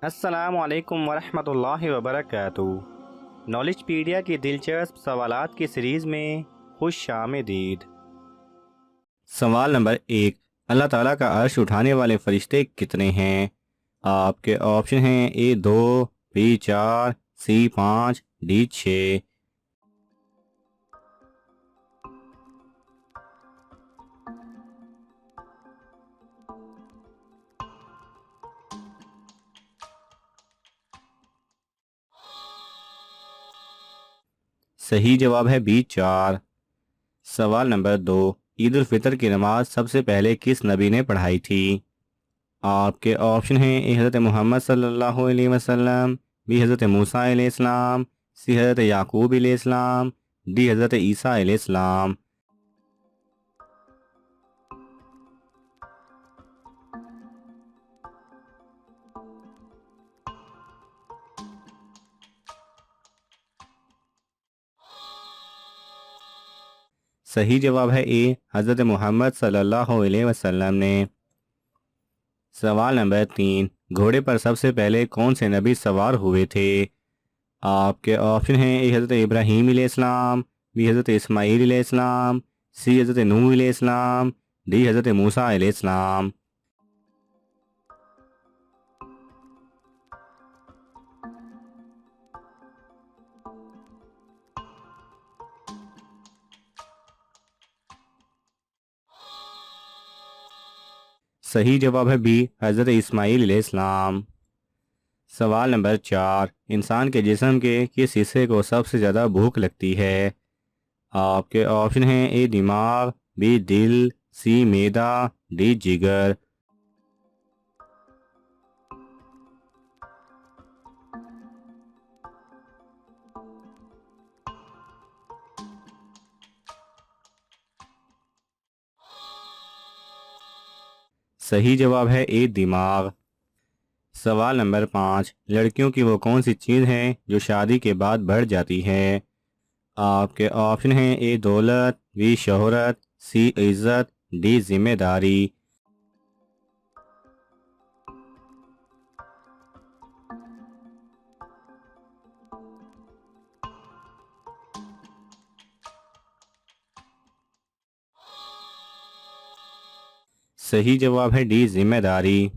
अस्सलाम वालेकुम वरहमतुल्लाहि वबरकातुहू। नॉलेजपीडिया की दिलचस्प सवालात की सीरीज़ में खुश आमदीद। सवाल नंबर 1। अल्लाह ताला का अर्श उठाने वाले फरिश्ते कितने हैं? आपके ऑप्शन हैं ए 2, बी 4, सी 5, डी 6। सही जवाब है बी 4। सवाल नंबर 2। ईद उल फितर की नमाज सबसे पहले किस नबी ने पढ़ाई थी? आपके ऑप्शन हैं ए हज़रत मोहम्मद सल्लल्लाहु अलैहि वसल्लम, बी हज़रत मूसा अलैहिस्सलाम, सी हज़रत याकूब अलैहिस्सलाम, डी हज़रत ईसा अलैहिस्सलाम। सही जवाब है ए हज़रत मोहम्मद सल्लल्लाहु अलैहि वसल्लम ने। सवाल नंबर 3। घोड़े पर सबसे पहले कौन से नबी सवार हुए थे? आपके ऑप्शन हैं ए हज़रत इब्राहीम अलैहिस्सलाम, बी हज़रत इस्माईल अलैहिस्सलाम, सी हज़रत नूह अलैहिस्सलाम, डी हज़रत मूसा अलैहिस्सलाम। सही जवाब है बी हज़रत इस्माईल अलैहिस्सलाम। सवाल नंबर 4। इंसान के जिस्म के किस हिस्से को सबसे ज़्यादा भूख लगती है? आपके ऑप्शन हैं ए दिमाग, बी दिल, सी मैदा, डी जिगर। सही जवाब है ए दिमाग। सवाल नंबर 5। लड़कियों की वो कौन सी चीज़ है जो शादी के बाद बढ़ जाती है? आपके ऑप्शन हैं ए दौलत, बी शोहरत, सी इज़्ज़त, डी जिम्मेदारी। सही जवाब है डी जिम्मेदारी।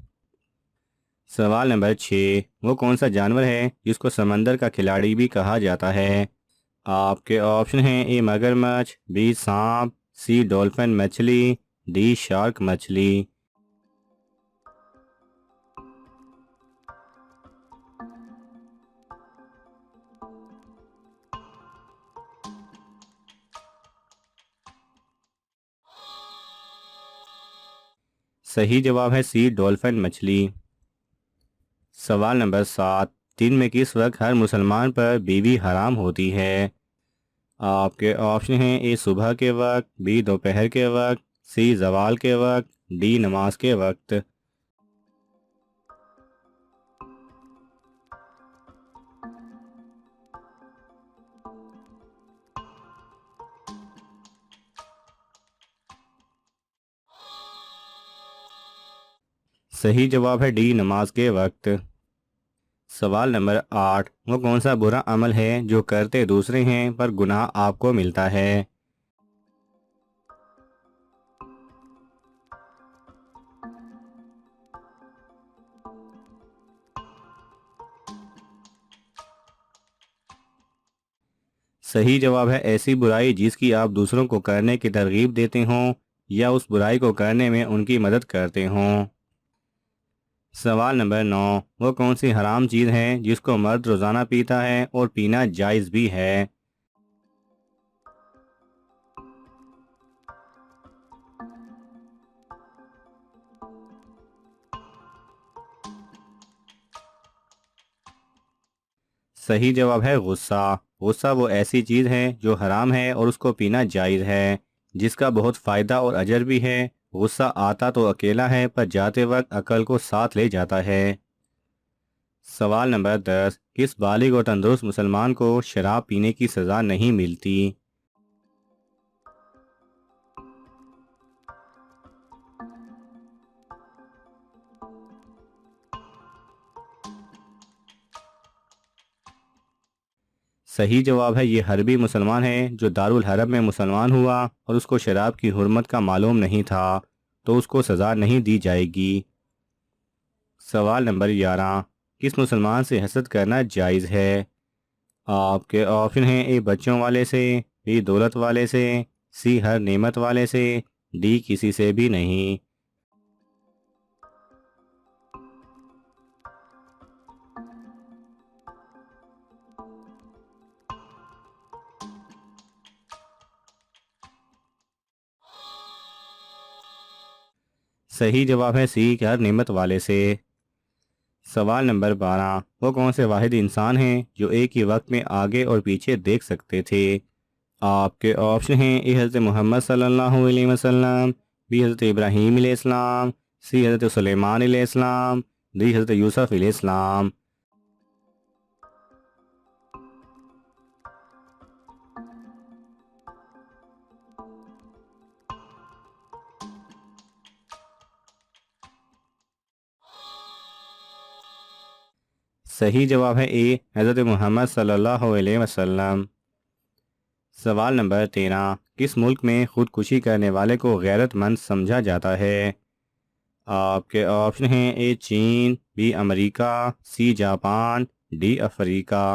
सवाल नंबर 6। वो कौन सा जानवर है जिसको समंदर का खिलाड़ी भी कहा जाता है? आपके ऑप्शन हैं ए मगरमच्छ, बी सांप, सी डॉल्फिन मछली, डी शार्क मछली। सही जवाब है सी डॉल्फिन मछली। सवाल नंबर 7। दिन में किस वक्त हर मुसलमान पर बीवी हराम होती है? आपके ऑप्शन हैं ए सुबह के वक्त, बी दोपहर के वक्त, सी जवाल के वक्त, डी नमाज के वक्त। सही जवाब है डी नमाज के वक्त। सवाल नंबर 8। वो कौन सा बुरा अमल है जो करते दूसरे हैं पर गुनाह आपको मिलता है? सही जवाब है ऐसी बुराई जिसकी आप दूसरों को करने की तरगीब देते हों या उस बुराई को करने में उनकी मदद करते हों। सवाल नंबर 9। वो कौन सी हराम चीज़ है जिसको मर्द रोज़ाना पीता है और पीना जायज़ भी है? सही जवाब है गुस्सा। गुस्सा वो ऐसी चीज़ है जो हराम है और उसको पीना जायज़ है, जिसका बहुत फ़ायदा और अजर भी है। गुस्सा आता तो अकेला है पर जाते वक्त अकल को साथ ले जाता है। सवाल नंबर 10। किस बालिग और तंदुरुस्त मुसलमान को शराब पीने की सज़ा नहीं मिलती? सही जवाब है ये हरबी मुसलमान है जो दारुल हरब में मुसलमान हुआ और उसको शराब की हुर्मत का मालूम नहीं था, तो उसको सज़ा नहीं दी जाएगी। सवाल नंबर 11, किस मुसलमान से हसद करना जायज़ है? आपके ऑप्शन हैं ए बच्चों वाले से, बी दौलत वाले से, सी हर नेमत वाले से, डी किसी से भी नहीं। सही जवाब है सी हर नेमत वाले से। सवाल नंबर 12, वो कौन से वाहिद इंसान हैं जो एक ही वक्त में आगे और पीछे देख सकते थे? आपके ऑप्शन हैं ए हज़रत मोहम्मद सल्लल्लाहु अलैहि वसल्लम, बी हज़रत इब्राहीम अलैहिस्सलाम, सी हज़रत सुलेमान अलैहिस्सलाम, डी हज़रत यूसुफ अलैहिस्सलाम। सही जवाब है ए हज़रत मोहम्मद सल्लल्लाहु अलैहि वसल्लम। सवाल नंबर 13, किस मुल्क में खुदकुशी करने वाले को गैरतमंद समझा जाता है? आपके ऑप्शन हैं ए चीन, B America, C Japan, D Africa.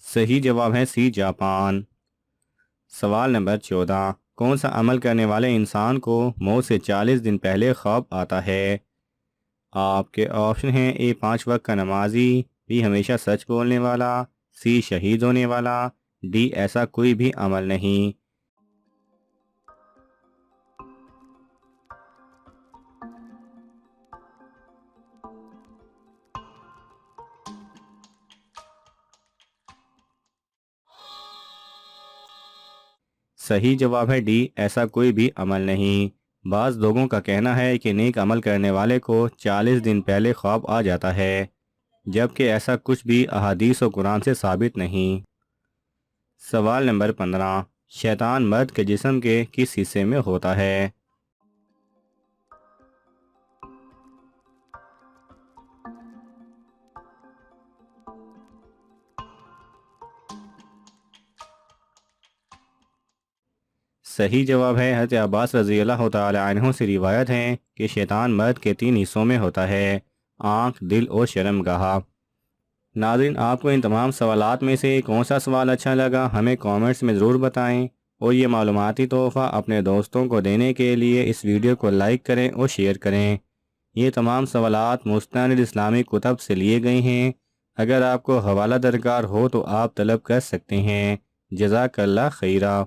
सही जवाब है सी जापान। सवाल नंबर 14, कौन सा अमल करने वाले इंसान को मौत से 40 दिन पहले ख्वाब आता है? आपके ऑप्शन हैं ए 5 वक्त का नमाजी, बी हमेशा सच बोलने वाला, सी शहीद होने वाला, डी ऐसा कोई भी अमल नहीं। सही जवाब है डी ऐसा कोई भी अमल नहीं। बाज़ लोगों का कहना है कि नेक अमल करने वाले को 40 दिन पहले ख्वाब आ जाता है, जबकि ऐसा कुछ भी अहादीस और कुरान से साबित नहीं। सवाल नंबर 15, शैतान मर्द के जिस्म के किस हिस्से में होता है? सही जवाब है हज़रत अब्बास रज़ी अल्लाह तआला अन्हु से रिवायत है कि शैतान मर्द के 3 हिस्सों में होता है, आँख, दिल और शर्मगाह। नाज़रीन, आपको इन तमाम सवालात में से कौन सा सवाल अच्छा लगा हमें कमेंट्स में ज़रूर बताएं, और ये मालूमाती तोहफ़ा अपने दोस्तों को देने के लिए इस वीडियो को लाइक करें और शेयर करें। ये तमाम सवालात मुस्तनद इस्लामी कुतब से लिए गए हैं। अगर आपको हवाला दरकार हो तो आप तलब कर सकते हैं। जज़ाकल्लाह खैरा।